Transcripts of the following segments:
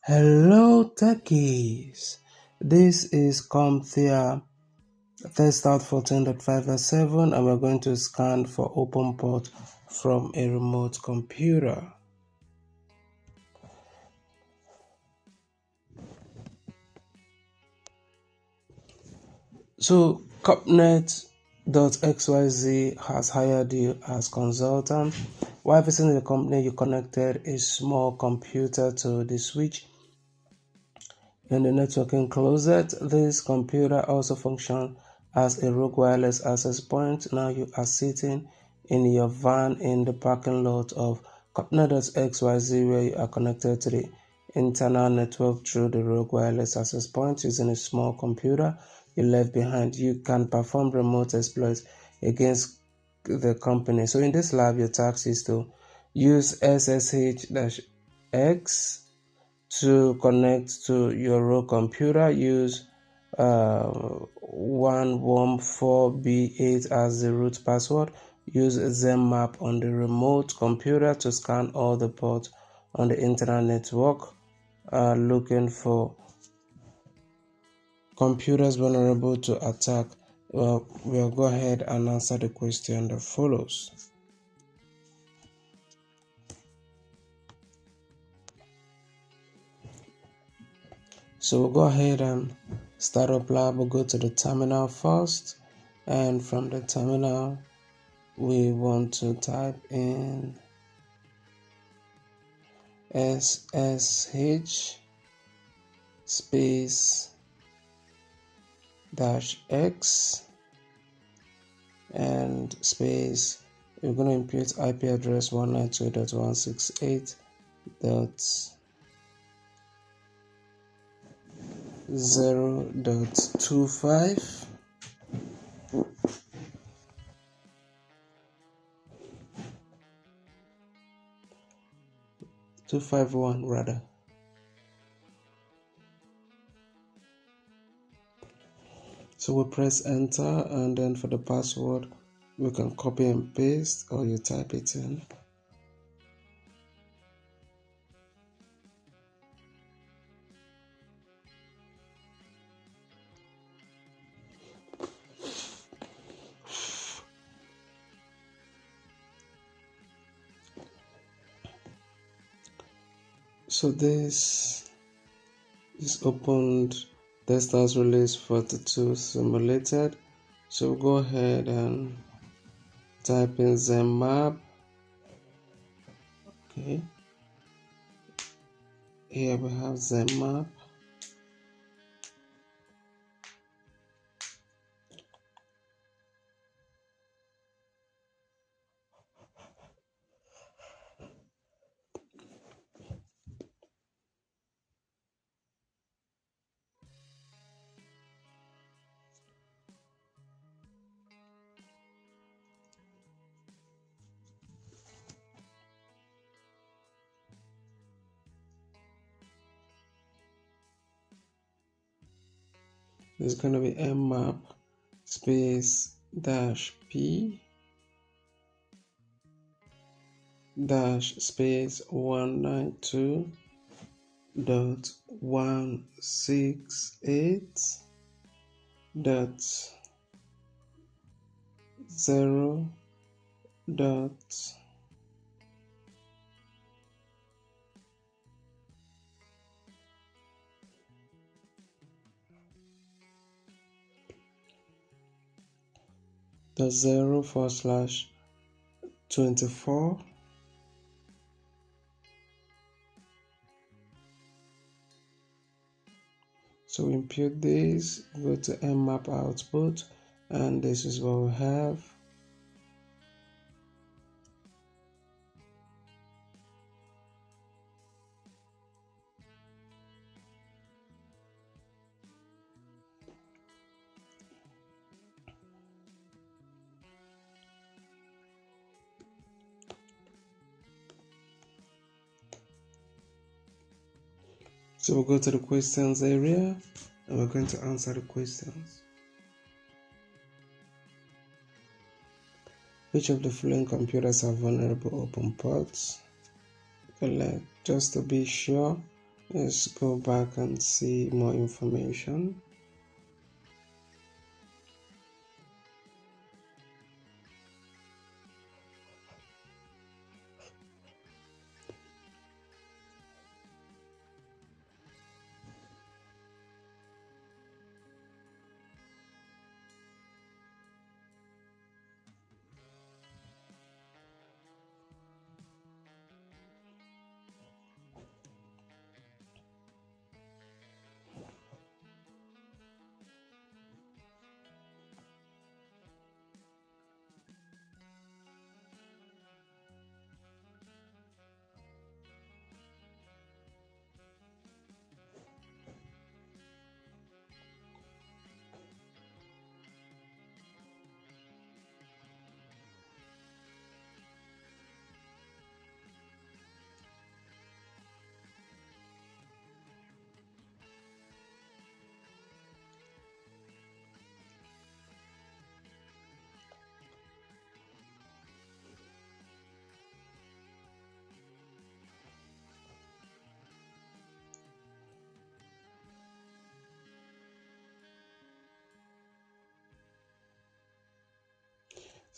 Hello techies, this is CompTIA TestOut 14.5/7 and we're going to scan for open port from a remote computer. So CompNet.xyz has hired you as consultant. While visiting the company, you connected a small computer to the switch in the networking closet. This computer also functions as a rogue wireless access point. Now you are sitting in your van in the parking lot of CompTIA.xyz where you are connected to the internal network through the rogue wireless access point using a small computer you left behind. You can perform remote exploits against the company. So in this lab, your task is to use SSH-X to connect to your rogue computer. Use 114B8 as the root password. Use ZMAP on the remote computer to scan all the ports on the internet network, looking for computers vulnerable to attack. We'll go ahead and answer the question that follows. So we'll go ahead and start up lab. We'll go to the terminal first, and from the terminal we want to type in SSH space -X and space. We're going to impute IP address 192.168.0.25. .251 rather. So we press enter, and then for the password we can copy and paste, or you type it in. So this is opened testers release 42 simulated. So go ahead and type in ZMAP. Okay, here we have ZMAP. It's going to be mmap space -p space 192.168.0. The 0/24. So we impute this, go to mmap output, and this is what we have. So we'll go to the questions area and we're going to answer the questions. Which of the following computers have vulnerable open ports? Just to be sure, Let's go back and see more information.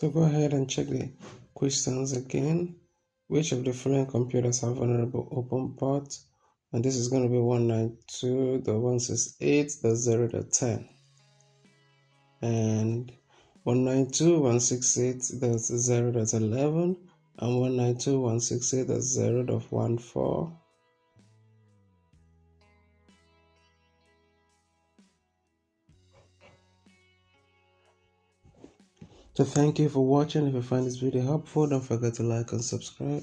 So go ahead and check the questions again. Which of the following computers have vulnerable open port? And this is going to be 192.168.0.10 and 192.168.0.11 and 192.168.0.14. So thank you for watching. If you find this video helpful, don't forget to like and subscribe.